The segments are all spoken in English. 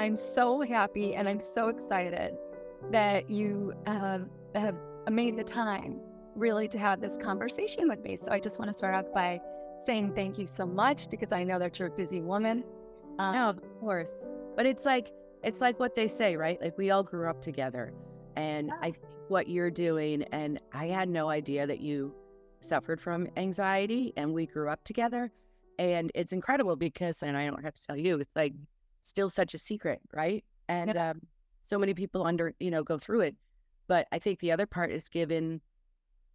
I'm so happy and I'm so excited that you have made the time really to have this conversation with me. So I just want to start off by saying thank you so much because I know that you're a busy woman. No, of course. But it's like what they say, right? Like we all grew up together. And I think what you're doing, and I had no idea that you suffered from anxiety and we grew up together. And it's incredible because, and I don't have to tell you, it's like still such a secret, right? And Yeah. so many people go through it. But I think the other part is given,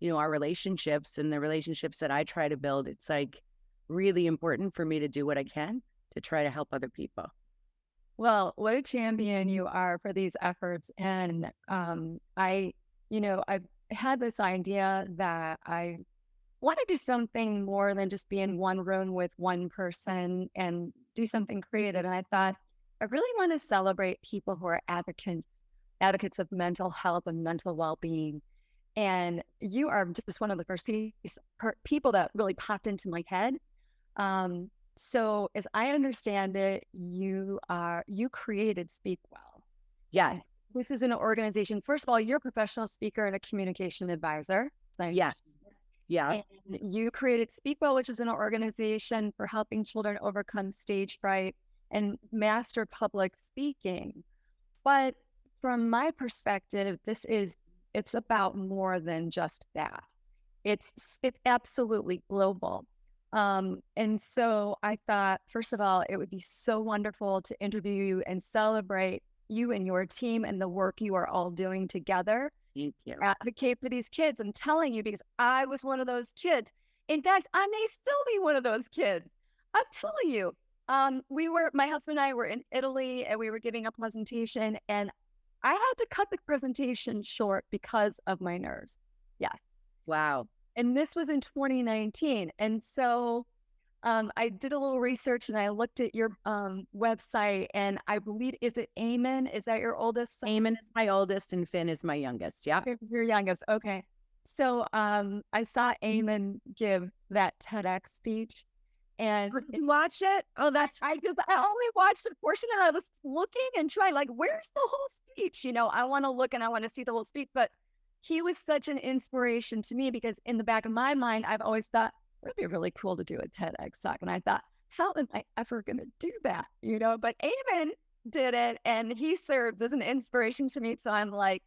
our relationships and the relationships that I try to build, it's like really important for me to do what I can to try to help other people. Well, what a champion you are for these efforts. And I've had this idea that I want to do something more than just be in one room with one person and do something creative. And I thought, I really want to celebrate people who are advocates of mental health and mental well-being. And you are just one of the first people that really popped into my head. So as I understand it, you created SpeakWell. Yes. This is an organization. First of all, you're a professional speaker and a communication advisor. Yes. Yeah. And you created SpeakWell, which is an organization for helping children overcome stage fright and master public speaking. But from my perspective, it's about more than just that. It's absolutely global. And so I thought, first of all, it would be so wonderful to interview you and celebrate you and your team and the work you are all doing together. Thank you. Advocate for these kids. I'm telling you, because I was one of those kids. In fact, I may still be one of those kids. I'm telling you, my husband and I were in Italy and we were giving a presentation and I had to cut the presentation short because of my nerves. Yes. Wow. And this was in 2019. And so I did a little research and I looked at your website and I believe, is it Eamon? Is that your oldest son? Eamon is my oldest and Finn is my youngest. Yeah. Your youngest. Okay. So I saw Eamon give that TEDx speech. And you watch it? Oh, I only watched a portion and I was looking and trying, like, where's the whole speech? I want to look and I want to see the whole speech. But he was such an inspiration to me because in the back of my mind, I've always thought, it would be really cool to do a TEDx talk. And I thought, how am I ever going to do that? But Eamon did it and he serves as an inspiration to me. So I'm like,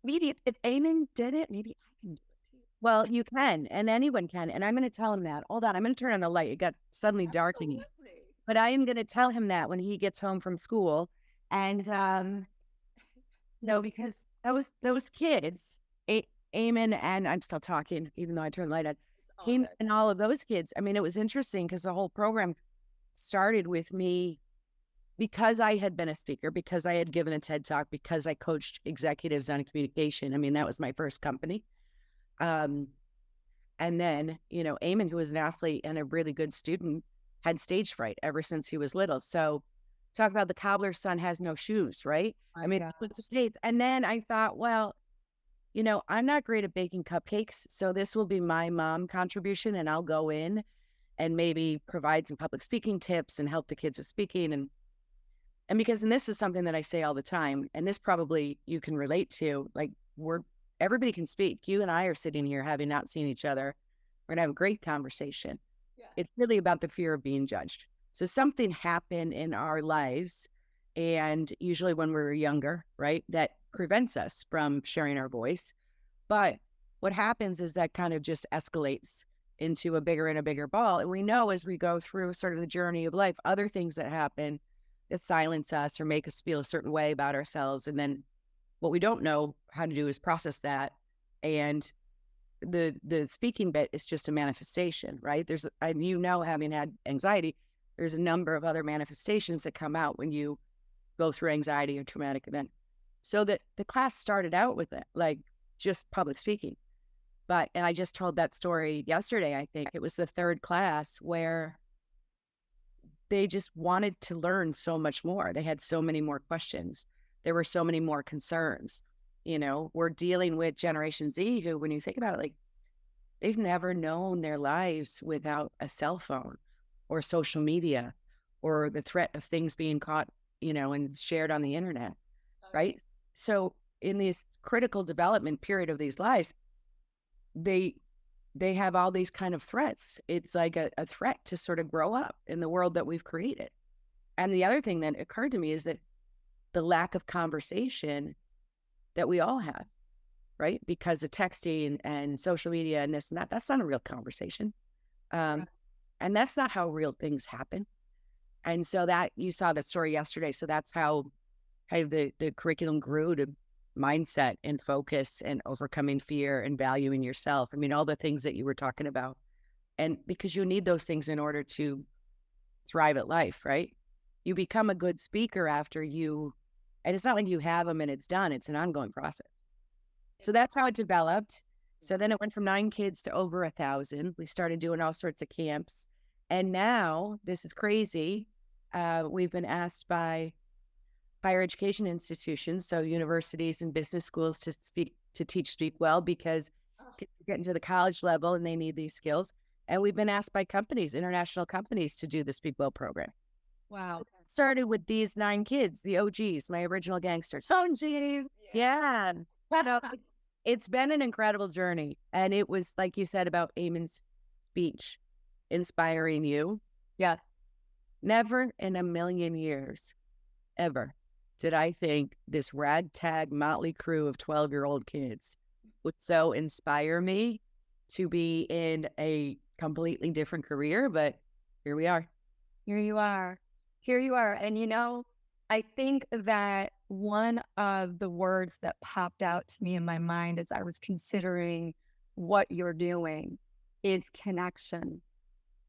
maybe if Eamon did it, maybe I can do it too. Well, you can, and anyone can. And I'm going to tell him that. Hold on. I'm going to turn on the light. It got suddenly dark in here. But I am going to tell him that when he gets home from school. And, because those kids, Eamon, and I'm still talking, even though I turned the light on, him and all of those kids. I mean, it was interesting because the whole program started with me because I had been a speaker, because I had given a TED Talk, because I coached executives on communication. I mean, that was my first company. And then, Eamon, who was an athlete and a really good student, had stage fright ever since he was little. So talk about the cobbler's son has no shoes, right? And then I thought, well, I'm not great at baking cupcakes, so this will be my mom contribution, and I'll go in and maybe provide some public speaking tips and help the kids with speaking. And this is something that I say all the time, and this probably you can relate to, like everybody can speak. You and I are sitting here having not seen each other. We're going to have a great conversation. Yeah. It's really about the fear of being judged. So something happened in our lives, and usually when we're younger, right, that prevents us from sharing our voice. But what happens is that kind of just escalates into a bigger and a bigger ball. And we know as we go through sort of the journey of life, other things that happen that silence us or make us feel a certain way about ourselves. And then what we don't know how to do is process that. And the speaking bit is just a manifestation, right? Having had anxiety, there's a number of other manifestations that come out when you go through anxiety or traumatic event. So that the class started out with it, like just public speaking. And I just told that story yesterday, I think. It was the third class where they just wanted to learn so much more. They had so many more questions. There were so many more concerns. We're dealing with Generation Z who, when you think about it, like they've never known their lives without a cell phone or social media or the threat of things being caught, and shared on the internet, right? So in this critical development period of these lives, they have all these kind of threats. It's like a threat to sort of grow up in the world that we've created. And the other thing that occurred to me is that the lack of conversation that we all have, right? Because of texting and social media and this and that, that's not a real conversation. And that's not how real things happen. And so that, you saw that story yesterday. So that's how kind of the curriculum grew to mindset and focus and overcoming fear and valuing yourself. I mean, all the things that you were talking about. And because you need those things in order to thrive at life, right? You become a good speaker after you, and it's not like you have them and it's done. It's an ongoing process. So that's how it developed. So then it went from 9 kids to over 1,000. We started doing all sorts of camps. And now, this is crazy, we've been asked by higher education institutions, so universities and business schools, to teach SpeakWell, because kids are getting to the college level and they need these skills. And we've been asked by companies, international companies, to do the SpeakWell program. Wow. So it started with these 9 kids, the OGs, my original gangsters. Yeah. So it's been an incredible journey. And it was, like you said about Eamon's speech, inspiring you. Yes. Never in a million years, ever, did I think this ragtag motley crew of 12-year-old kids would so inspire me to be in a completely different career. But here we are. Here you are. Here you are. And, I think that one of the words that popped out to me in my mind as I was considering what you're doing is connection.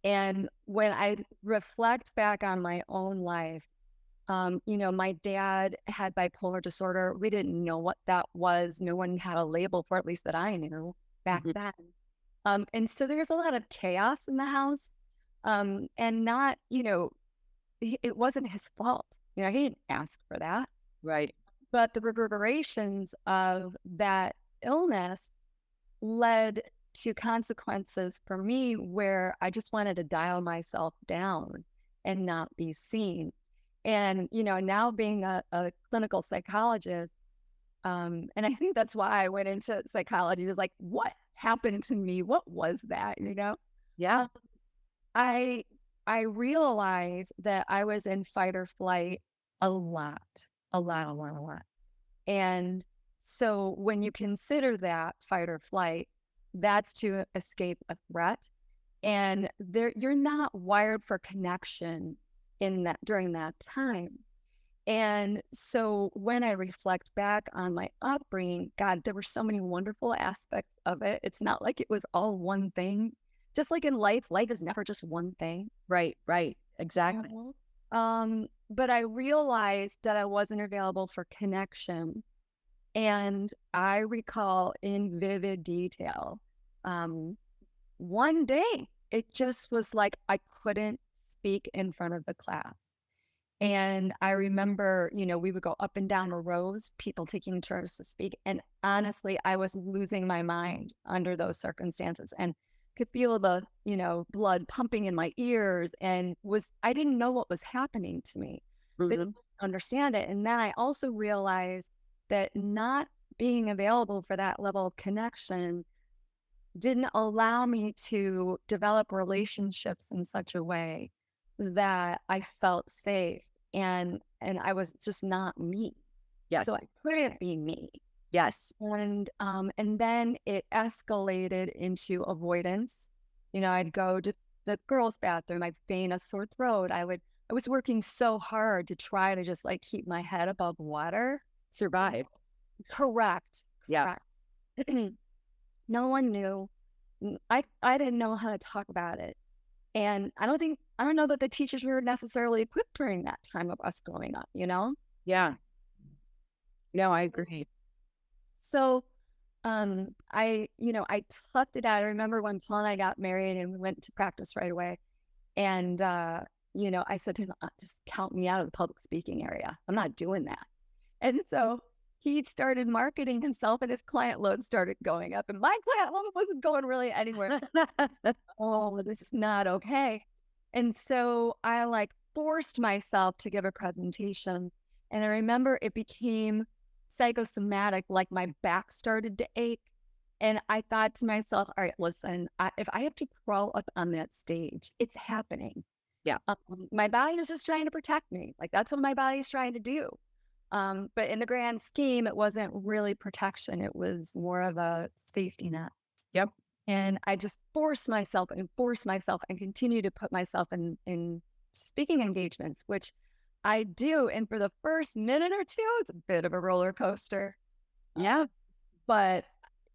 And when I reflect back on my own life, my dad had bipolar disorder. We didn't know what that was. No one had a label for it, at least that I knew back then. And so there's a lot of chaos in the house. And not, it wasn't his fault. He didn't ask for that. Right. But the reverberations of that illness led to consequences for me where I just wanted to dial myself down and not be seen. And, now being a clinical psychologist, and I think that's why I went into psychology, was like, what happened to me? What was that, Yeah. I realized that I was in fight or flight a lot. And so when you consider that fight or flight, that's to escape a threat. And you're not wired for connection during that time. And so when I reflect back on my upbringing, God, there were so many wonderful aspects of it. It's not like it was all one thing. Just like in life is never just one thing. Right. Exactly. But I realized that I wasn't available for connection. And I recall in vivid detail, one day, it just was like I couldn't speak in front of the class. And I remember, we would go up and down the rows, people taking turns to speak. And honestly, I was losing my mind under those circumstances and could feel the, blood pumping in my ears, and I didn't know what was happening to me. Mm-hmm. Didn't understand it. And then I also realized that not being available for that level of connection didn't allow me to develop relationships in such a way that I felt safe, and I was just not me. Yes. So I couldn't be me. Yes. And then it escalated into avoidance. I'd go to the girls' bathroom, I'd feign a sore throat. I was working so hard to try to just like keep my head above water. Survive. Correct. Yeah. Correct. No one knew. I didn't know how to talk about it. And I don't know that the teachers were necessarily equipped during that time of us growing up, Yeah. No, I agree. So I toughed it out. I remember when Paul and I got married and we went to practice right away. And, I said to him, just count me out of the public speaking area. I'm not doing that. And so he started marketing himself and his client load started going up. And my client load wasn't going really anywhere. Oh, this is not okay. And so I forced myself to give a presentation. And I remember it became psychosomatic, like my back started to ache. And I thought to myself, all right, listen, if I have to crawl up on that stage, it's happening. Yeah. My body is just trying to protect me. Like that's what my body is trying to do. But in the grand scheme, it wasn't really protection. It was more of a safety net. Yep. And I just forced myself and continue to put myself in speaking engagements, which I do. And for the first minute or two, it's a bit of a roller coaster. Yeah. But,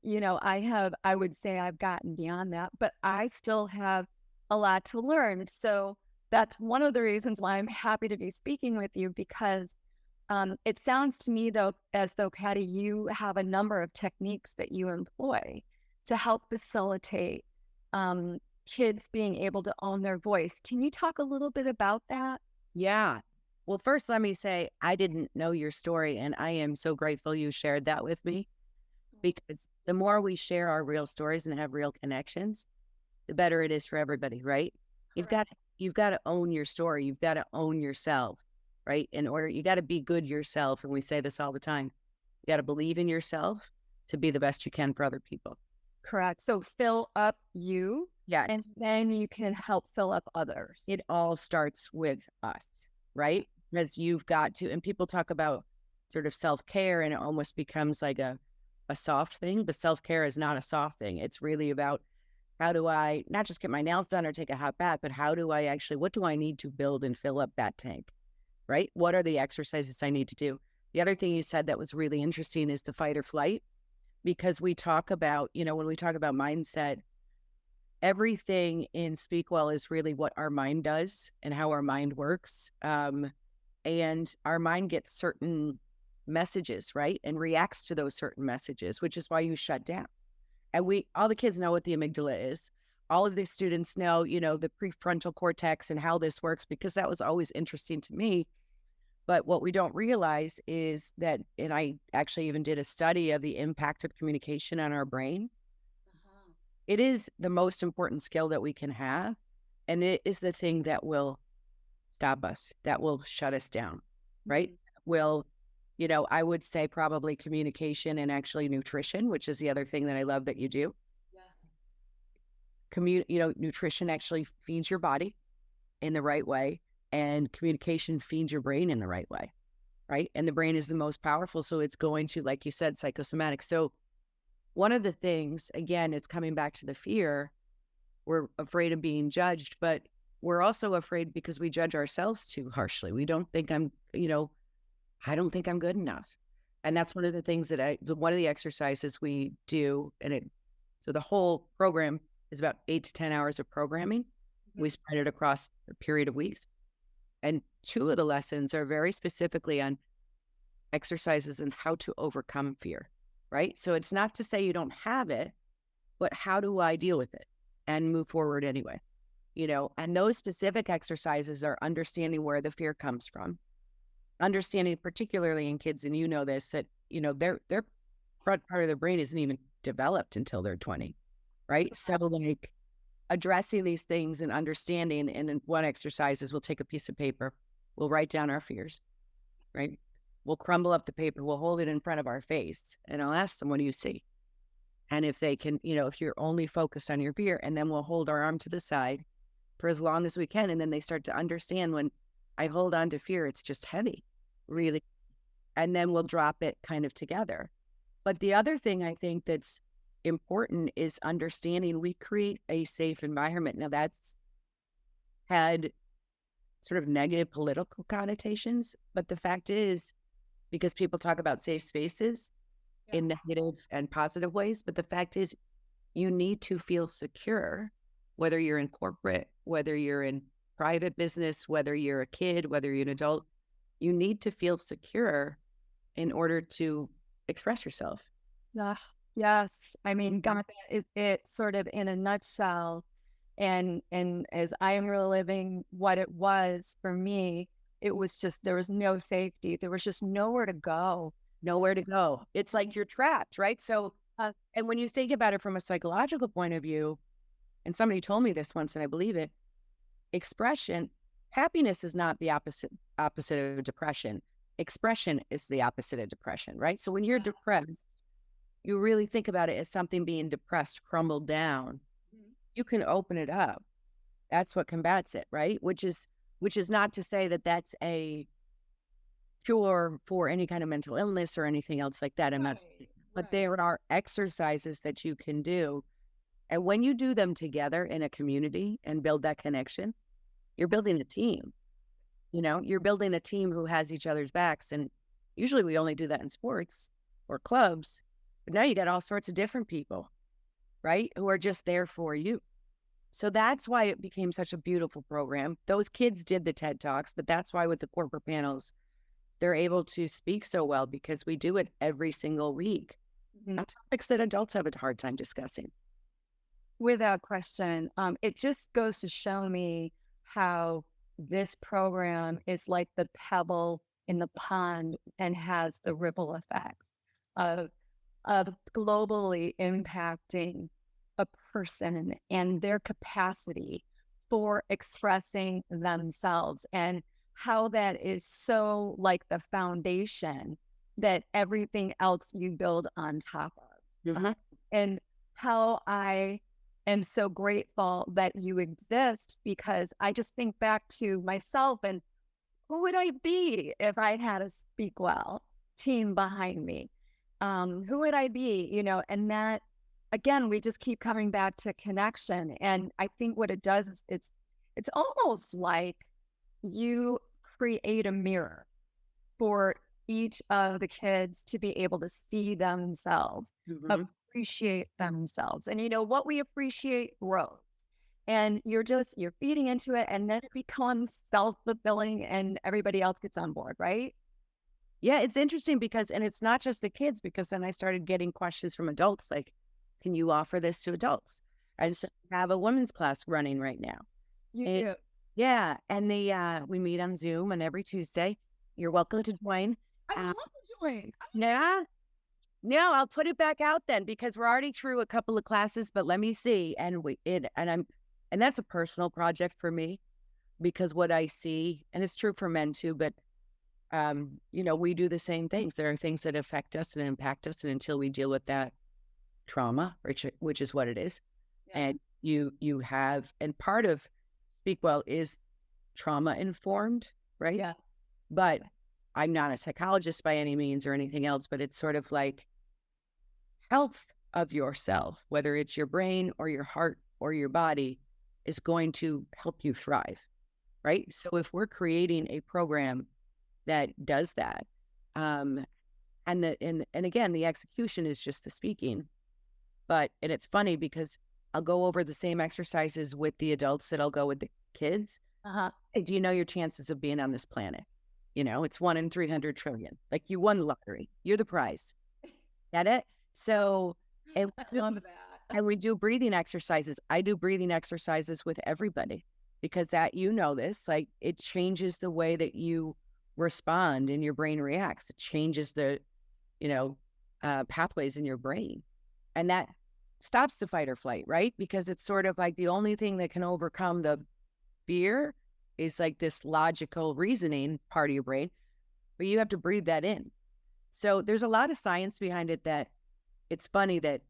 I would say I've gotten beyond that, but I still have a lot to learn. So that's one of the reasons why I'm happy to be speaking with you, because it sounds to me, though, as though, Patty, you have a number of techniques that you employ to help facilitate kids being able to own their voice. Can you talk a little bit about that? Yeah. Well, first, let me say, I didn't know your story, and I am so grateful you shared that with me, because the more we share our real stories and have real connections, the better it is for everybody, right? You've got to own your story. You've got to own yourself, right? You got to be good yourself. And we say this all the time. You got to believe in yourself to be the best you can for other people. Correct. So fill up you. Yes. And then you can help fill up others. It all starts with us, right? Because you've got to, and people talk about sort of self-care, and it almost becomes like a soft thing, but self-care is not a soft thing. It's really about, how do I not just get my nails done or take a hot bath, but what do I need to build and fill up that tank, right? What are the exercises I need to do? The other thing you said that was really interesting is the fight or flight, because we talk about, when we talk about mindset, everything in SpeakWell is really what our mind does and how our mind works. And our mind gets certain messages, right? And reacts to those certain messages, which is why you shut down. And all the kids know what the amygdala is. All of the students know, the prefrontal cortex and how this works, because that was always interesting to me. But what we don't realize is that, and I actually even did a study of the impact of communication on our brain. It is the most important skill that we can have. And it is the thing that will stop us, that will shut us down, right? I would say probably communication and actually nutrition, which is the other thing that I love that you do. Yeah. Nutrition actually feeds your body in the right way, and communication feeds your brain in the right way, right? And the brain is the most powerful. So it's going to, like you said, psychosomatic. So one of the things, again, it's coming back to the fear. We're afraid of being judged, but we're also afraid because we judge ourselves too harshly. We don't think I don't think I'm good enough. And that's one of the things that one of the exercises we do. So the whole program is about 8 to 10 hours of programming. Mm-hmm. We spread it across a period of weeks. And 2 of the lessons are very specifically on exercises and how to overcome fear, right? So it's not to say you don't have it, but how do I deal with it and move forward anyway? And those specific exercises are understanding where the fear comes from, understanding particularly in kids, and this, that, their front part of their brain isn't even developed until they're 20, right? So like addressing these things and understanding, and in one exercise is we'll take a piece of paper, we'll write down our fears, right? We'll crumble up the paper, we'll hold it in front of our face, and I'll ask them, what do you see? And if they can, if you're only focused on your fear, and then we'll hold our arm to the side for as long as we can. And then they start to understand, when I hold on to fear, it's just heavy, really. And then we'll drop it kind of together. But the other thing I think that's important is understanding we create a safe environment. Now that's had sort of negative political connotations, but the fact is, because people talk about safe spaces in negative and positive ways, but the fact is you need to feel secure, whether you're in corporate, whether you're in private business, whether you're a kid, whether you're an adult, you need to feel secure in order to express yourself. Yes. I mean, God, that is it sort of in a nutshell. And as I am reliving what it was for me, it was just, there was no safety. There was just nowhere to go. Nowhere to go. It's like you're trapped, right? So, and when you think about it from a psychological point of view, and somebody told me this once and I believe it, expression happiness is not the opposite of depression. Expression is the opposite of depression, right? So when you're depressed, you really think about it as something being depressed, crumbled down. You can open it up. That's what combats it, right? Which is not to say that that's a cure for any kind of mental illness or anything else like that. But there are exercises that you can do. And when you do them together in a community and build that connection, you're building a team. You're building a team who has each other's backs. And usually we only do that in sports or clubs. But now you got all sorts of different people, right? Who are just there for you. So that's why it became such a beautiful program. Those kids did the TED Talks, but that's why with the corporate panels, they're able to speak so well because we do it every single week. Not topics that adults have a hard time discussing. Without question. It just goes to show me how this program is like the pebble in the pond and has the ripple effects of globally impacting a person and their capacity for expressing themselves, and how that is so like the foundation that everything else you build on top of. And how I am so grateful that you exist, because I just think back to myself and who would I be if I had a SpeakWell team behind me? Who would I be? And that, again, we just keep coming back to connection. And I think what it does is it's almost like you create a mirror for each of the kids to be able to see themselves, appreciate themselves. And what we appreciate grows. And you're feeding into it, and then it becomes self-fulfilling and everybody else gets on board, right? Yeah, it's interesting and it's not just the kids, because then I started getting questions from adults like, can you offer this to adults? I just have a women's class running right now. You do? Yeah. And we meet on Zoom and every Tuesday. You're welcome to join. I love to join. Yeah. No, I'll put it back out then, because we're already through a couple of classes, but let me see. And that's a personal project for me, because what I see, and it's true for men too, but we do the same things. There are things that affect us and impact us, and until we deal with that trauma, which is what it is. Yes. And you have, and part of SpeakWell is trauma informed, right? Yeah. But I'm not a psychologist by any means or anything else, but it's sort of like health of yourself, whether it's your brain or your heart or your body, is going to help you thrive, right? So if we're creating a program that does that, and again, the execution is just the speaking. And it's funny because I'll go over the same exercises with the adults that I'll go with the kids. Hey, do you know your chances of being on this planet? It's 1 in 300 trillion. Like, you won the lottery. You're the prize. Get it? So, and I love that. And we do breathing exercises. I do breathing exercises with everybody, because this, like, it changes the way that you respond and your brain reacts. It changes the, pathways in your brain. And that stops the fight or flight, right? Because it's sort of like the only thing that can overcome the fear is like this logical reasoning part of your brain, but you have to breathe that in. So there's a lot of science behind it that it's funny that,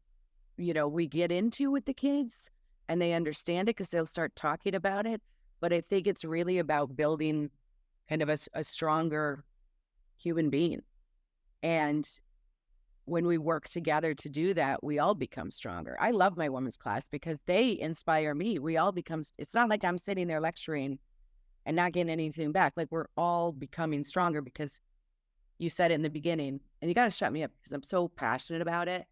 we get into with the kids and they understand it because they'll start talking about it. But I think it's really about building kind of a stronger human being. And when we work together to do that, we all become stronger. I love my women's class because they inspire me. We all become, it's not like I'm sitting there lecturing and not getting anything back. Like, we're all becoming stronger, because you said it in the beginning, and you got to shut me up because I'm so passionate about it.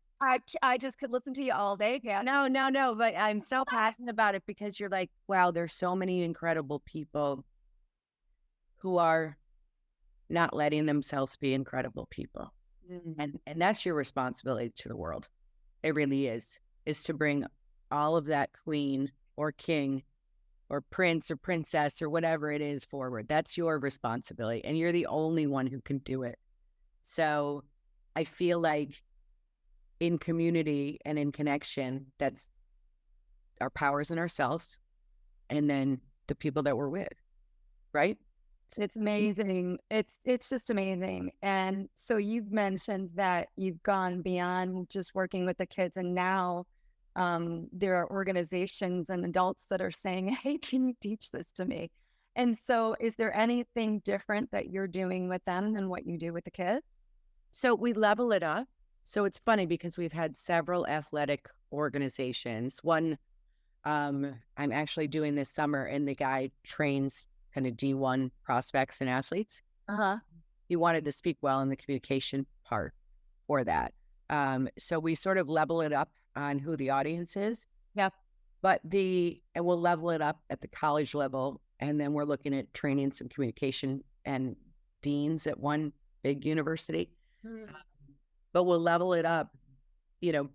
I just could listen to you all day, Pat. No, but I'm so passionate about it because you're like, wow, there's so many incredible people who are not letting themselves be incredible people. And that's your responsibility to the world. It really is to bring all of that queen or king or prince or princess or whatever it is forward. That's your responsibility, and you're the only one who can do it. So I feel like in community and in connection, that's our powers in ourselves, and then the people that we're with. right? It's amazing. It's just amazing. And so you've mentioned that you've gone beyond just working with the kids, and now there are organizations and adults that are saying, "Hey, can you teach this to me?" And so, is there anything different that you're doing with them than what you do with the kids? So we level it up. So it's funny because we've had several athletic organizations. One I'm actually doing this summer, and the guy trains kind of D1 prospects and athletes. Uh huh. He wanted to speak well in the communication part for that. So we sort of level it up on who the audience is, Yep. and we'll level it up at the college level. And then we're looking at training some communication and deans at one big university, Mm. but we'll level it up. You know,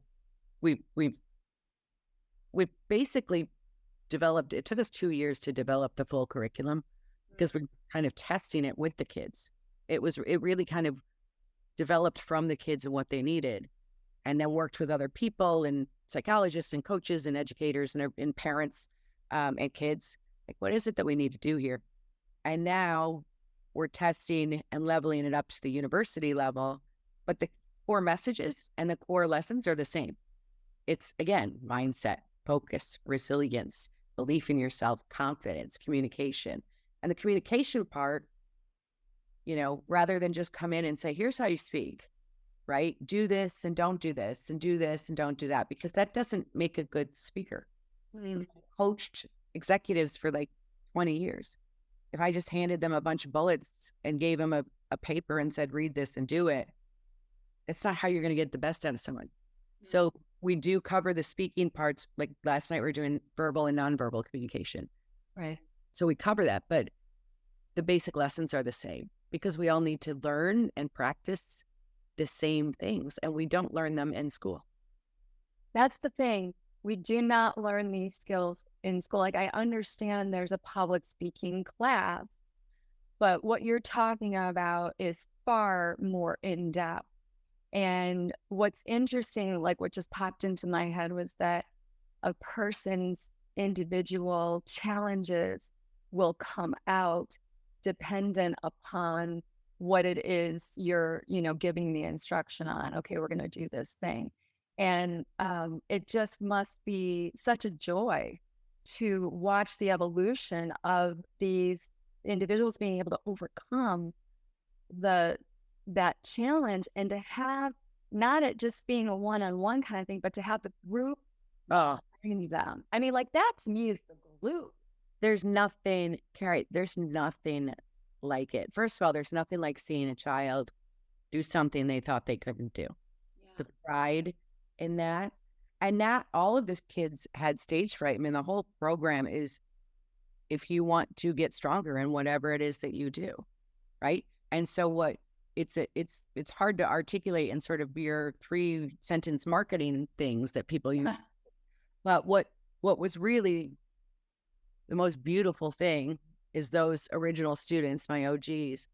we've basically developed, it took us 2 years to develop the full curriculum because we're kind of testing it with the kids. It really kind of developed from the kids and what they needed, and then worked with other people and psychologists and coaches and educators and parents and kids. Like, what is it that we need to do here? And now we're testing and leveling it up to the university level, but the core messages and the core lessons are the same. It's, again, mindset, focus, resilience, belief in yourself, confidence, communication. And the communication part, rather than just come in and say, here's how you speak, right? Do this and don't do this, and do this and don't do that, because that doesn't make a good speaker. Mm. Coached executives for like 20 years. If I just handed them a bunch of bullets and gave them a paper and said, read this and do it, that's not how you're going to get the best out of someone. So we do cover the speaking parts. Like last night, we were doing verbal and nonverbal communication. Right. So we cover that, but the basic lessons are the same because we all need to learn and practice the same things, and we don't learn them in school. That's the thing. We do not learn these skills in school. Like, I understand there's a public speaking class, but what you're talking about is far more in depth. And what's interesting, like what just popped into my head, was that a person's individual challenges will come out dependent upon what it is you're, giving the instruction on. Okay, we're going to do this thing. And it just must be such a joy to watch the evolution of these individuals being able to overcome that challenge, and to have not it just being a one-on-one kind of thing, but to have the group behind them. I mean, like, that to me is the glue. There's nothing, Kerri, there's nothing like it. First of all, there's nothing like seeing a child do something they thought they couldn't do. Yeah. The pride in that. And not all of the kids had stage fright. I mean, the whole program is, if you want to get stronger in whatever it is that you do, right? And so it's hard to articulate in sort of your 3-sentence marketing things that people use. But what was really the most beautiful thing is those original students, my OGs.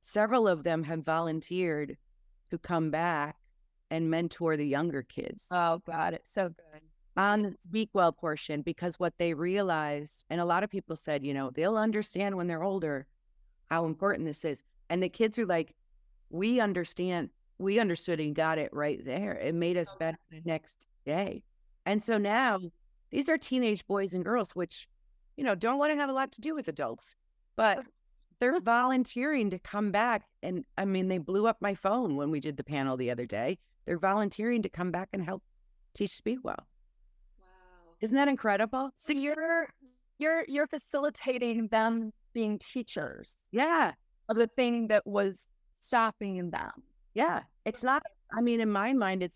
Several of them have volunteered to come back and mentor the younger kids. Oh, God, it's so good. On the SpeakWell portion, because what they realized, and a lot of people said, they'll understand when they're older how important this is. And the kids are like, we understand, we understood and got it right there. It made us better the next day. And so now these are teenage boys and girls, which, don't want to have a lot to do with adults, but they're volunteering to come back. And I mean, they blew up my phone when we did the panel the other day. They're volunteering to come back and help teach SpeakWell. Wow. Isn't that incredible? So you're facilitating them being teachers. Yeah. Of the thing that was stopping them. Yeah. It's not, I mean, in my mind,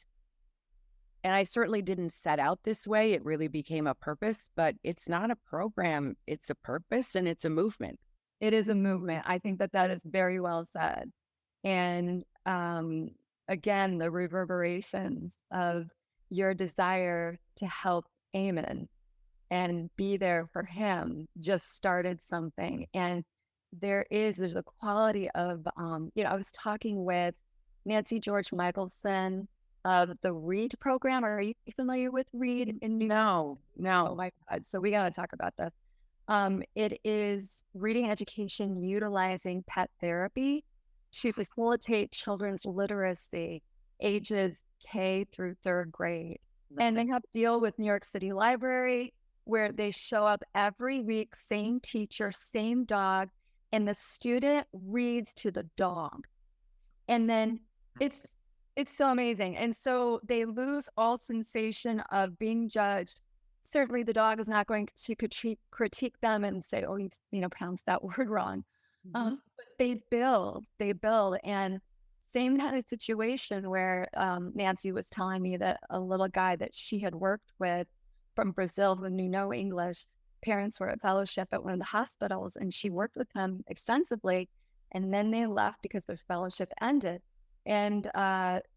and I certainly didn't set out this way. It really became a purpose, but it's not a program. It's a purpose, and it's a movement. It is a movement. I think that is very well said. And again, the reverberations of your desire to help Eamon and be there for him just started something. And there's a quality of, I was talking with Nancy George Michelson of the READ program. Are you familiar with READ in New York? No. Oh my God. So we got to talk about this. It is reading education utilizing pet therapy to facilitate children's literacy ages K through third grade. And they have to deal with New York City Library, where they show up every week, same teacher, same dog, and the student reads to the dog. And then it's it's so amazing. And so they lose all sensation of being judged. Certainly the dog is not going to critique them and say, oh, you pronounced that word wrong. But they build. And same kind of situation where Nancy was telling me that a little guy that she had worked with from Brazil who knew no English, parents were at fellowship at one of the hospitals, and she worked with him extensively. And then they left because their fellowship ended. And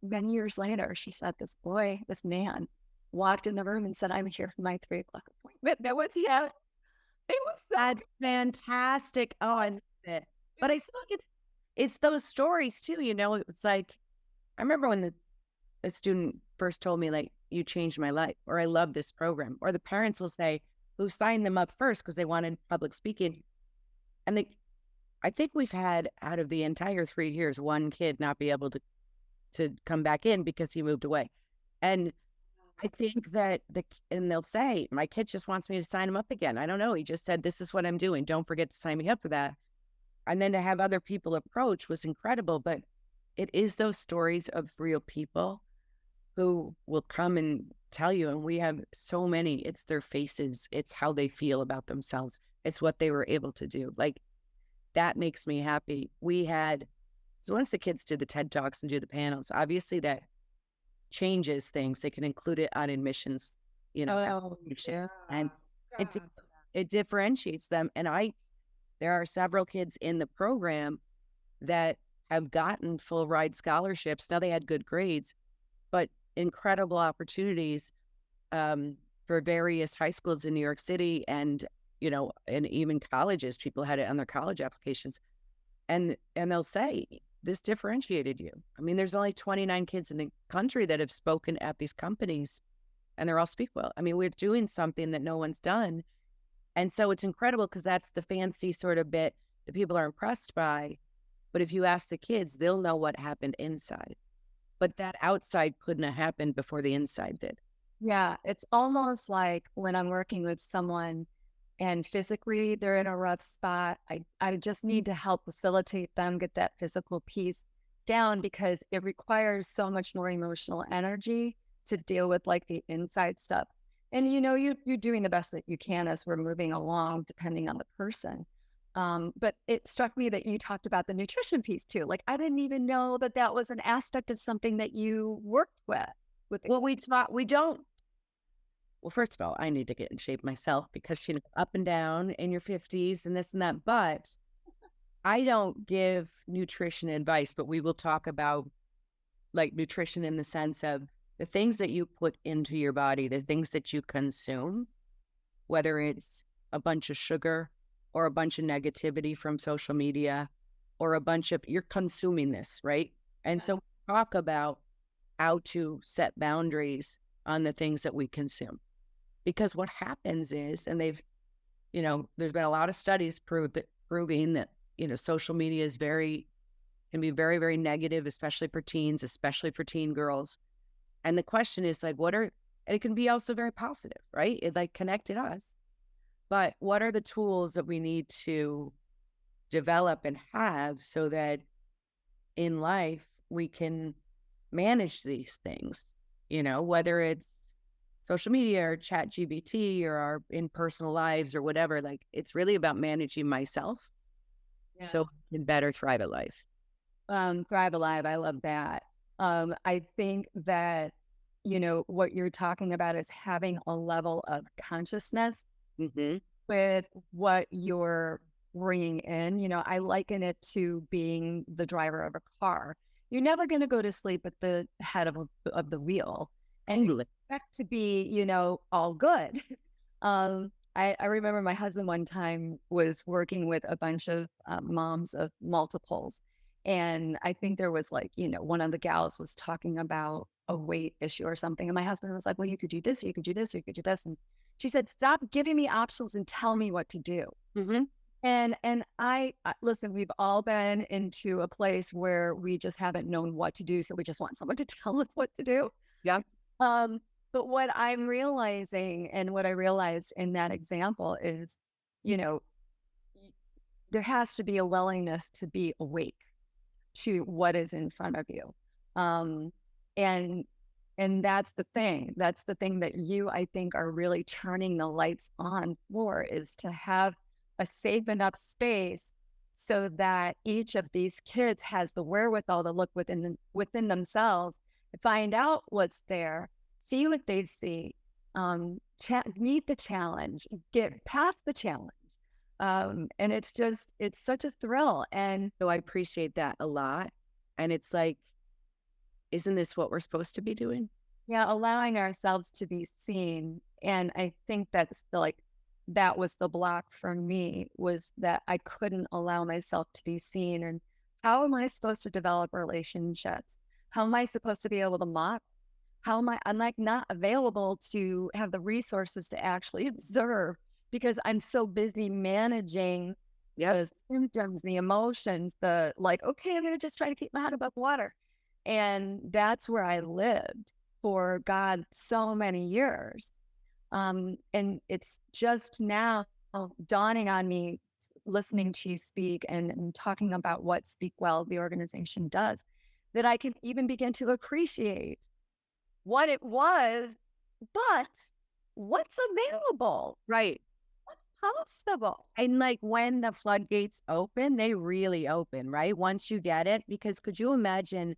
many years later, she said, this man walked in the room and said, I'm here for my 3 o'clock appointment. That was him. It was That's fantastic. Oh, I love it. But I think it's those stories too, it's like, I remember when a student first told me, like, you changed my life, or I love this program, or the parents will say, who signed them up first because they wanted public speaking. And I think we've had, out of the entire 3 years, one kid not be able to come back in because he moved away. And I think that and they'll say, my kid just wants me to sign him up again. I don't know. He just said, this is what I'm doing. Don't forget to sign me up for that. And then to have other people approach was incredible. But it is those stories of real people who will come and tell you. And we have so many. It's their faces. It's how they feel about themselves. It's what they were able to do. Like, that makes me happy. So once the kids do the TED Talks and do the panels, obviously that changes things. They can include it on admissions, applications, and it differentiates them. And there are several kids in the program that have gotten full ride scholarships. Now, they had good grades, but incredible opportunities for various high schools in New York City, and even colleges. People had it on their college applications, and they'll say, this differentiated you. I mean, there's only 29 kids in the country that have spoken at these companies, and they're all SpeakWell. I mean, we're doing something that no one's done. And so it's incredible, because that's the fancy sort of bit that people are impressed by. But if you ask the kids, they'll know what happened inside. But that outside couldn't have happened before the inside did. Yeah, it's almost like when I'm working with someone and physically they're in a rough spot, I just need to help facilitate them get that physical piece down, because it requires so much more emotional energy to deal with like the inside stuff. And you're doing the best that you can as we're moving along, depending on the person. But it struck me that you talked about the nutrition piece too. Like, I didn't even know that was an aspect of something that you worked with. Well, we don't. Well, first of all, I need to get in shape myself, because up and down in your 50s and this and that. But I don't give nutrition advice, but we will talk about like nutrition in the sense of the things that you put into your body, the things that you consume, whether it's a bunch of sugar or a bunch of negativity from social media, or you're consuming this, right? And so we talk about how to set boundaries on the things that we consume. Because what happens is, and there's been a lot of studies proving that, social media can be very, very negative, especially for teens, especially for teen girls. And the question is like, and it can be also very positive, right? It like connected us. But what are the tools that we need to develop and have so that in life we can manage these things, whether it's social media or ChatGPT or our in personal lives or whatever. Like, it's really about managing myself so I can better thrive at life. Thrive alive. I love that. I think that, what you're talking about is having a level of consciousness with what you're bringing in. I liken it to being the driver of a car. You're never going to go to sleep at the head of the wheel and expect to be, all good. I remember my husband one time was working with a bunch of moms of multiples. And I think there was like, one of the gals was talking about, a weight issue or something. And my husband was like, well, you could do this, or you could do this, or you could do this. And she said, stop giving me options and tell me what to do. Mm-hmm. And I listen, we've all been into a place where we just haven't known what to do. So we just want someone to tell us what to do. Yeah. But what I'm realizing, and what I realized in that example is, you know, there has to be a willingness to be awake to what is in front of you. And that's the thing. That's the thing that you, I think, are really turning the lights on for, is to have a safe enough space so that each of these kids has the wherewithal to look within themselves, find out what's there, see what they see, meet the challenge, get past the challenge. And it's such a thrill. And so I appreciate that a lot. And it's like, isn't this what we're supposed to be doing? Yeah, allowing ourselves to be seen. And I think that's that was the block for me, was that I couldn't allow myself to be seen. And how am I supposed to develop relationships? How am I supposed to be able to model? I'm like not available to have the resources to actually observe, because I'm so busy managing the symptoms, the emotions, okay, I'm going to just try to keep my head above water. And that's where I lived for God so many years. And it's just now dawning on me, listening to you speak and talking about what SpeakWell, the organization, does, that I can even begin to appreciate what it was, but what's available. Right. What's possible. And like when the floodgates open, they really open, right? Once you get it, because could you imagine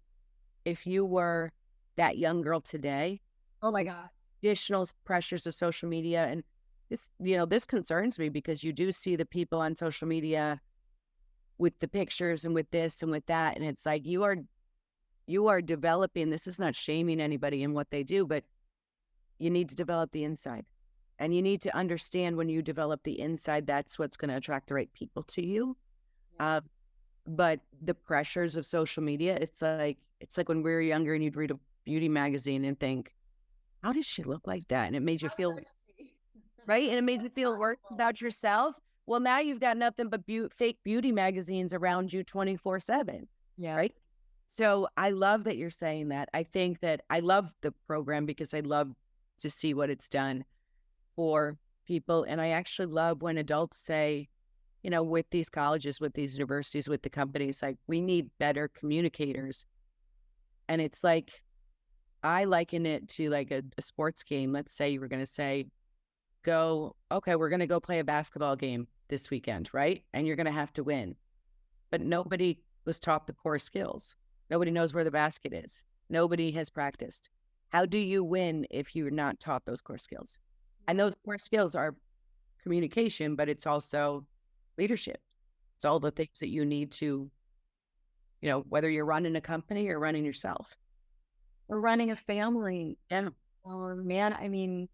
if you were that young girl today? Oh my God. Additional pressures of social media. And this, this concerns me, because you do see the people on social media with the pictures and with this and with that. And it's like, you are developing, this is not shaming anybody in what they do, but you need to develop the inside. And you need to understand, when you develop the inside, that's what's going to attract the right people to you. Yeah. But the pressures of social media, it's like when we were younger and you'd read a beauty magazine and think, how does she look like that? And it made you feel, right? And it made you feel worse about yourself. Well, now you've got nothing but fake beauty magazines around you 24/7. Yeah. Right. So I love that you're saying that. I think that I love the program because I love to see what it's done for people. And I actually love when adults say, with these colleges, with these universities, with the companies, like, we need better communicators. And it's like, I liken it to like a sports game. Let's say you were going to say, we're going to go play a basketball game this weekend, right? And you're going to have to win. But nobody was taught the core skills. Nobody knows where the basket is. Nobody has practiced. How do you win if you're not taught those core skills? And those core skills are communication, but it's also leadership. It's all the things that you need to, whether you're running a company or running yourself. Or running a family. Yeah. Oh, man. I mean,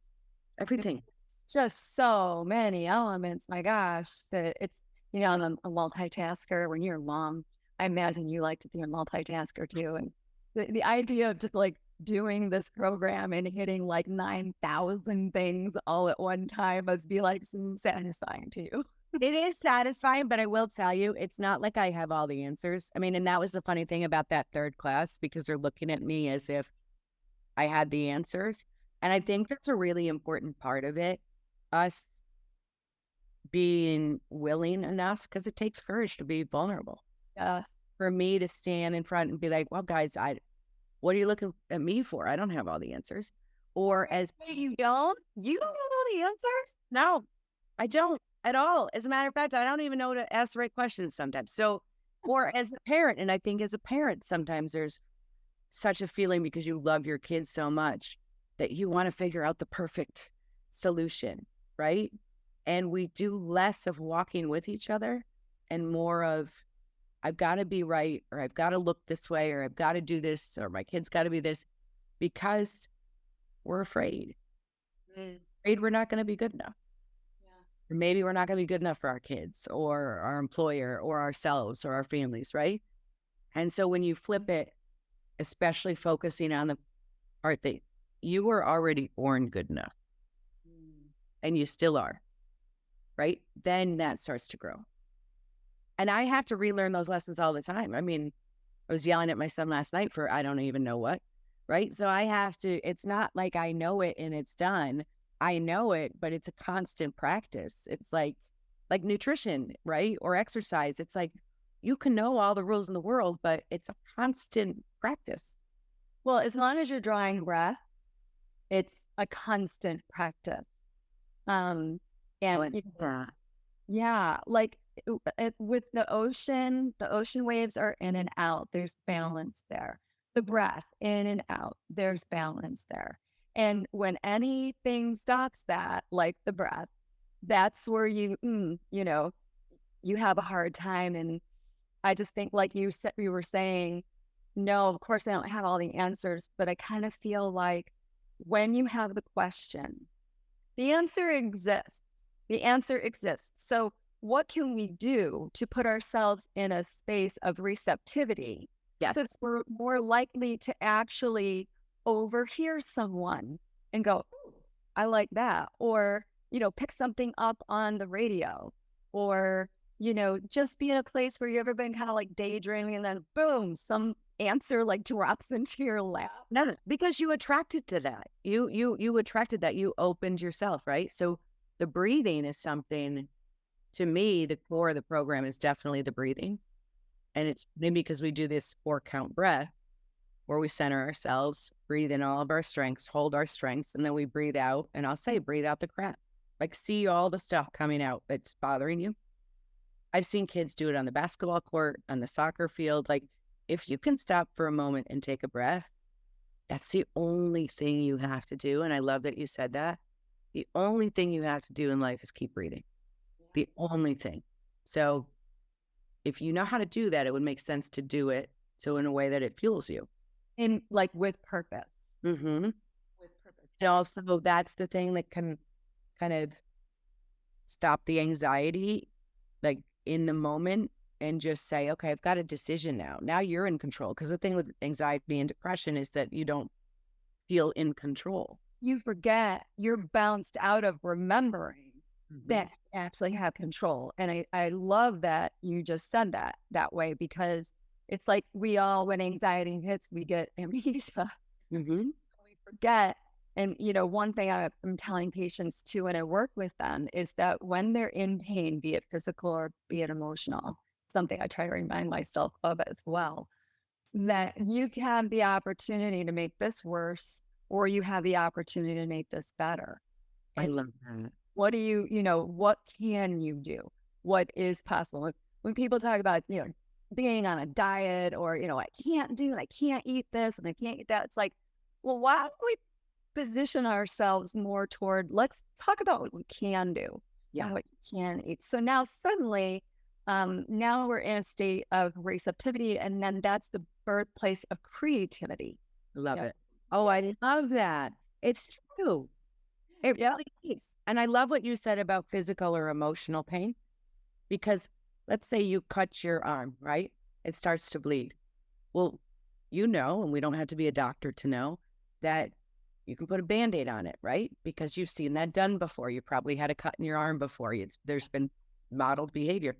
everything. Just so many elements. My gosh, that it's, I'm a multitasker. When you're a mom, I imagine you like to be a multitasker too. And the idea of just like doing this program and hitting like 9,000 things all at one time must be like so satisfying to you. It is satisfying, but I will tell you, it's not like I have all the answers. I mean, and that was the funny thing about that third class, because they're looking at me as if I had the answers. And I think that's a really important part of it, us being willing enough, because it takes courage to be vulnerable. Yes. For me to stand in front and be like, well, guys, what are you looking at me for? I don't have all the answers. Or as you don't have all the answers? No, I don't at all. As a matter of fact, I don't even know to ask the right questions sometimes. So, or as a parent, and I think as a parent, sometimes there's such a feeling, because you love your kids so much, that you want to figure out the perfect solution, right? And we do less of walking with each other and more of, I've got to be right, or I've got to look this way, or I've got to do this, or my kid's got to be this, because we're afraid. Afraid we're not going to be good enough. Or maybe we're not going to be good enough for our kids or our employer or ourselves or our families, right? And so when you flip it, especially focusing on are things. You were already born good enough, and you still are, right? Then that starts to grow. And I have to relearn those lessons all the time. I mean, I was yelling at my son last night for I don't even know what, right? So I have to, it's not like I know it and it's done. I know it, but it's a constant practice. It's like nutrition, right? Or exercise. It's like you can know all the rules in the world, but it's a constant practice. Well, as long as you're drawing breath, it's a constant practice. And yeah, like with the ocean waves are in and out. There's balance there. The breath in and out, there's balance there. And when anything stops that, like the breath, that's where you have a hard time. And I just think, like you said, you were saying, no, of course I don't have all the answers, but I kind of feel like when you have the question, the answer exists. The answer exists. So what can we do to put ourselves in a space of receptivity? Yes. So we're more likely to actually overhear someone and go, I like that. Or, pick something up on the radio, or, just be in a place where you've ever been kind of like daydreaming and then boom, some answer like drops into your lap. No, because you attracted to that. You attracted that. You opened yourself, right? So the breathing is something, to me, the core of the program is definitely the breathing. And it's maybe because we do this 4-count breath where we center ourselves, breathe in all of our strengths, hold our strengths, and then we breathe out. And I'll say, breathe out the crap. Like, see all the stuff coming out that's bothering you. I've seen kids do it on the basketball court, on the soccer field. Like, if you can stop for a moment and take a breath, that's the only thing you have to do. And I love that you said that. The only thing you have to do in life is keep breathing. The only thing. So if you know how to do that, it would make sense to do it so in a way that it fuels you. And like with purpose. Mm-hmm. With purpose. And also that's the thing that can kind of stop the anxiety, like in the moment, and just say, okay, I've got a decision now. Now you're in control. Because the thing with anxiety and depression is that you don't feel in control. You forget, you're bounced out of remembering that you actually have control. And I love that you just said that way, because it's like we all, when anxiety hits, we get amnesia. We forget. And, one thing I'm telling patients too when I work with them is that when they're in pain, be it physical or be it emotional, something I try to remind myself of as well, that you have the opportunity to make this worse, or you have the opportunity to make this better. I love that. What do what can you do? What is possible? When people talk about, being on a diet, or, I can't eat this and I can't eat that. It's like, well, why don't we position ourselves more toward, let's talk about what we can do and what you can eat. So now suddenly, now we're in a state of receptivity, and then that's the birthplace of creativity. Love it. Oh, I love that. It's true. It really is. And I love what you said about physical or emotional pain, because let's say you cut your arm, right? It starts to bleed. Well, and we don't have to be a doctor to know that you can put a Band-Aid on it, right? Because you've seen that done before. You probably had a cut in your arm before. There's been modeled behavior.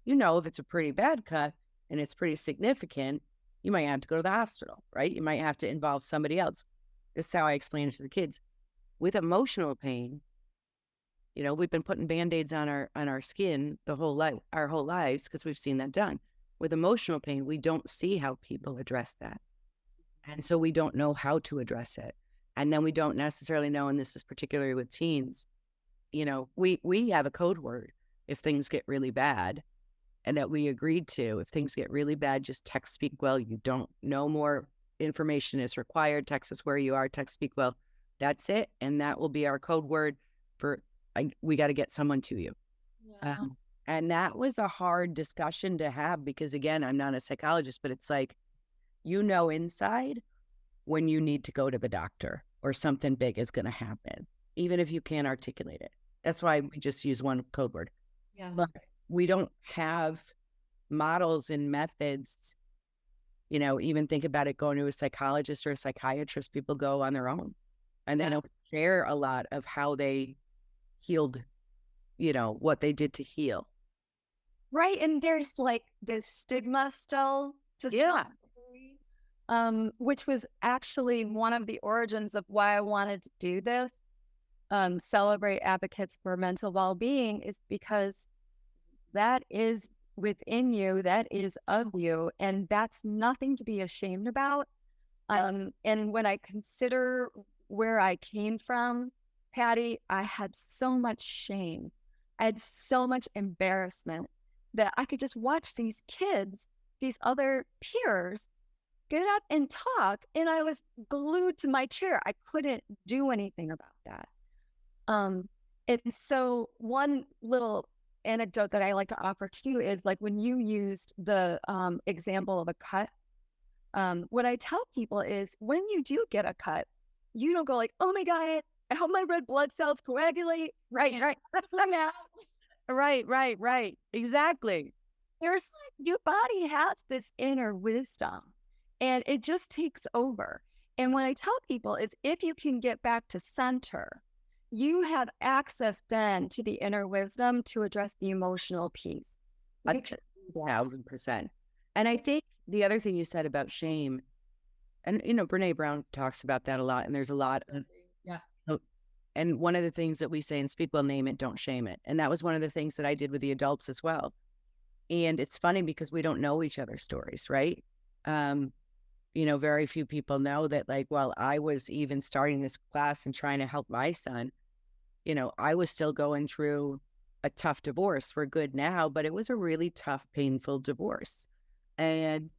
If it's a pretty bad cut and it's pretty significant, you might have to go to the hospital, right? You might have to involve somebody else. This is how I explain it to the kids. With emotional pain, we've been putting Band-Aids on our skin our whole lives because we've seen that done. With emotional pain, we don't see how people address that. And so we don't know how to address it. And then we don't necessarily know, and this is particularly with teens, we have a code word if things get really bad, and that we agreed to. If things get really bad, just text SpeakWell. You don't know more information is required. Text us where you are, text SpeakWell. That's it. And that will be our code word for, we got to get someone to you. Yeah. And that was a hard discussion to have because, again, I'm not a psychologist, but it's like, inside when you need to go to the doctor or something big is going to happen, even if you can't articulate it. That's why we just use one code word. Yeah. But we don't have models and methods Even think about it, going to a psychologist or a psychiatrist, people go on their own and they don't share a lot of how they healed, what they did to heal. Right. And there's like this stigma still to some degree, which was actually one of the origins of why I wanted to do this, celebrate advocates for mental well-being, is because that is within you, that is of you, and that's nothing to be ashamed about. And when I consider where I came from, Patty, I had so much shame. I had so much embarrassment that I could just watch these kids, these other peers, get up and talk, and I was glued to my chair. I couldn't do anything about that. And so one little anecdote that I like to offer too is like when you used the example of a cut, what I tell people is when you do get a cut, you don't go like, oh my God, I hope my red blood cells coagulate. Right. Right. Exactly. There's like, your body has this inner wisdom and it just takes over. And what I tell people is if you can get back to center, you have access then to the inner wisdom to address the emotional piece. 1,000%. And I think the other thing you said about shame, and Brene Brown talks about that a lot, and there's a lot of, and one of the things that we say in SpeakWell, name it, don't shame it. And that was one of the things that I did with the adults as well. And it's funny because we don't know each other's stories, right? Very few people know that, like, while I was even starting this class and trying to help my son, I was still going through a tough divorce. We're good now, but it was a really tough, painful divorce. And,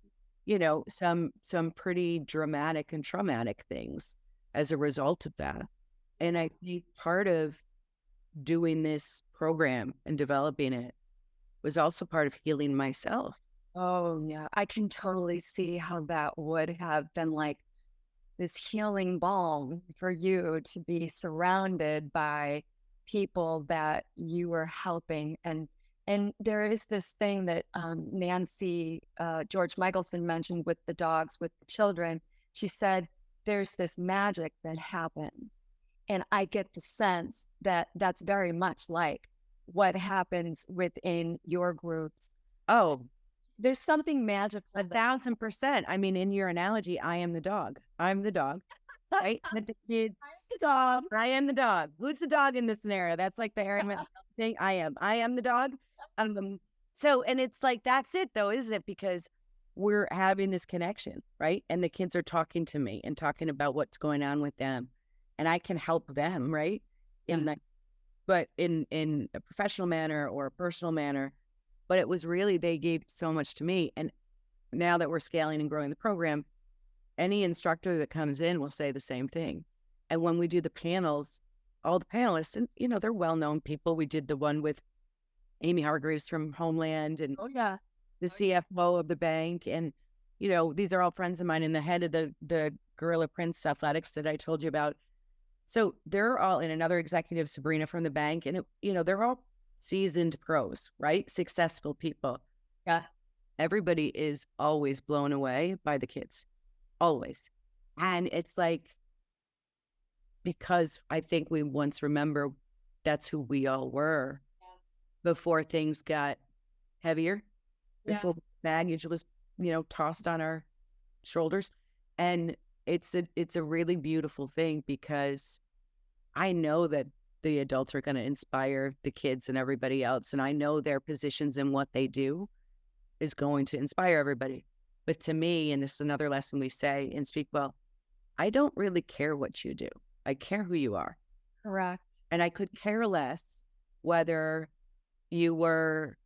some pretty dramatic and traumatic things as a result of that. And I think part of doing this program and developing it was also part of healing myself. Oh, yeah. I can totally see how that would have been like this healing balm for you to be surrounded by people that you were helping. And there is this thing that Nancy George Michelson mentioned with the dogs, with the children. She said, there's this magic that happens. And I get the sense that that's very much like what happens within your groups. Oh, there's something magical. 1,000%. I mean, in your analogy, I am the dog. I'm the dog. Right? With the kids. I'm the dog. I am the dog. Who's the dog in this scenario? That's like the Harry thing. I am the dog. So, and it's like, that's it though, isn't it? Because we're having this connection, right? And the kids are talking to me and talking about what's going on with them. And I can help them, right? But in a professional manner or a personal manner. But it was really, they gave so much to me. And now that we're scaling and growing the program, any instructor that comes in will say the same thing. And when we do the panels, all the panelists, and they're well-known people. We did the one with Amy Hargreaves from Homeland and the CFO of the bank. And, these are all friends of mine, and the head of the Gorilla Prince Athletics that I told you about. So they're all in, another executive, Sabrina from the bank. And, they're all seasoned pros, right? Successful people. Yeah. Everybody is always blown away by the kids. Always. And it's like, because I think we once remember that's who we all were before things got heavier, before baggage was, tossed on our shoulders. And it's a really beautiful thing because I know that the adults are going to inspire the kids and everybody else. And I know their positions and what they do is going to inspire everybody. But to me, and this is another lesson we say in SpeakWell, I don't really care what you do. I care who you are. Correct. And I could care less whether you were,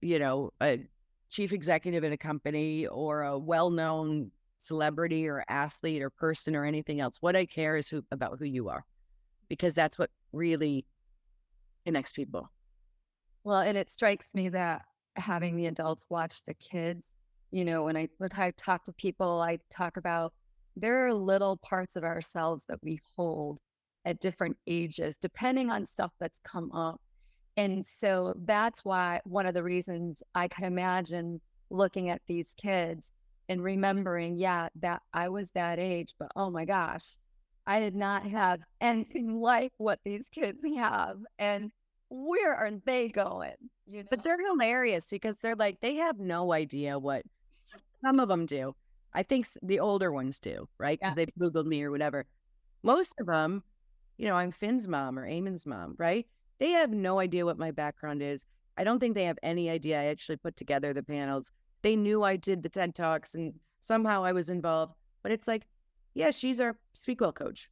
a chief executive in a company or a well-known celebrity or athlete or person or anything else. What I care is about who you are, because that's what really connects people. Well, and it strikes me that having the adults watch the kids, when I talk to people, I talk about there are little parts of ourselves that we hold at different ages, depending on stuff that's come up. And so that's why one of the reasons I can imagine looking at these kids and remembering, yeah, that I was that age, but oh my gosh, I did not have anything like what these kids have. And where are they going? You know? But they're hilarious because they're like, they have no idea what some of them do. I think the older ones do, right? Because they've Googled me or whatever. Most of them, you know, I'm Finn's mom or Eamon's mom, right? They have no idea what my background is. I don't think they have any idea I actually put together the panels. They knew I did the TED Talks and somehow I was involved. But it's like, yeah, she's our SpeakWell coach.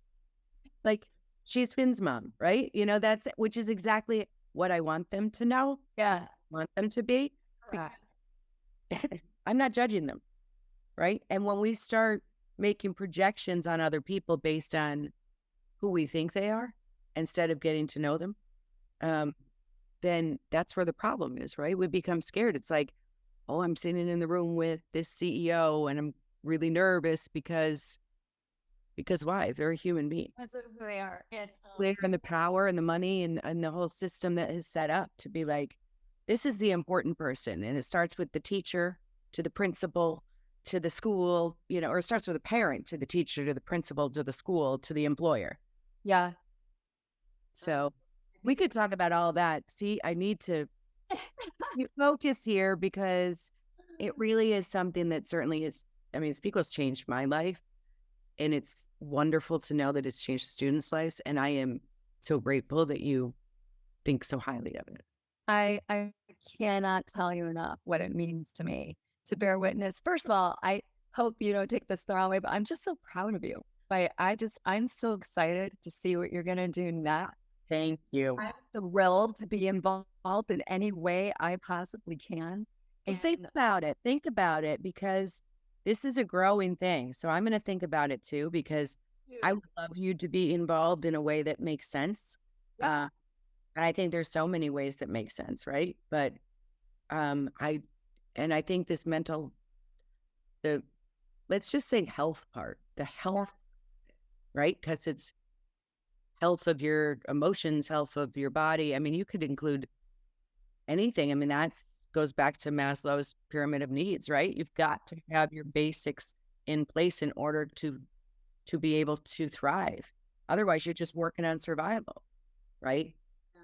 Like, she's Finn's mom, right? You know, which is exactly what I want them to know. Yeah. Want them to be. I'm not judging them, right? And when we start making projections on other people based on who we think they are instead of getting to know them, then that's where the problem is, right? We become scared. It's like, oh, I'm sitting in the room with this CEO and I'm really nervous because why? They're a human being. That's who they are. And the power and the money and the whole system that is set up to be like, this is the important person. And it starts with the teacher to the principal to the school, you know, or it starts with a parent to the teacher to the principal to the school to the employer. Yeah. So we could talk about all that. See, I need to focus here because it really is something that certainly is, I mean, SpeakWell's changed my life. And it's wonderful to know that it's changed students' lives. And I am so grateful that you think so highly of it. I cannot tell you enough what it means to me to bear witness. First of all, I hope you don't take this the wrong way, but I'm just so proud of you. I'm so excited to see what you're going to do next. Thank you. I'm thrilled to be involved in any way I possibly can. And think about it, because this is a growing thing. So I'm going to think about it too, because I would love you to be involved in a way that makes sense. And I think there's so many ways that make sense, right? But I think this let's just say health part, the health, right? Because it's health of your emotions, health of your body. I mean, you could include anything. I mean, that goes back to Maslow's pyramid of needs, right? You've got to have your basics in place in order to be able to thrive. Otherwise, you're just working on survival, right? Yeah.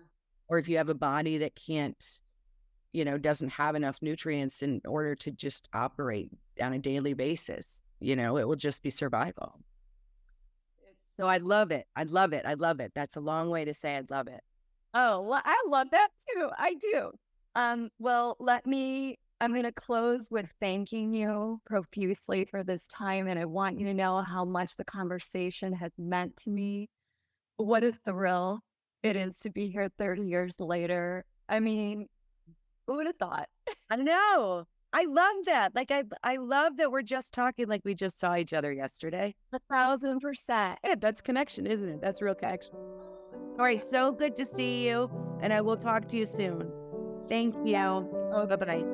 Or if you have a body that can't, you know, doesn't have enough nutrients in order to just operate on a daily basis, you know, it will just be survival. So I love it. I love it. I love it. That's a long way to say I'd love it. Oh, well, I love that too. I do. Well, I'm going to close with thanking you profusely for this time. And I want you to know how much the conversation has meant to me. What a thrill it is to be here 30 years later. I mean, who would have thought? I know. I love that. Like, I love that we're just talking like we just saw each other yesterday. 1,000%. Yeah, that's connection, isn't it? That's real connection. All right. So good to see you. And I will talk to you soon. Thank you. Oh, bye-bye.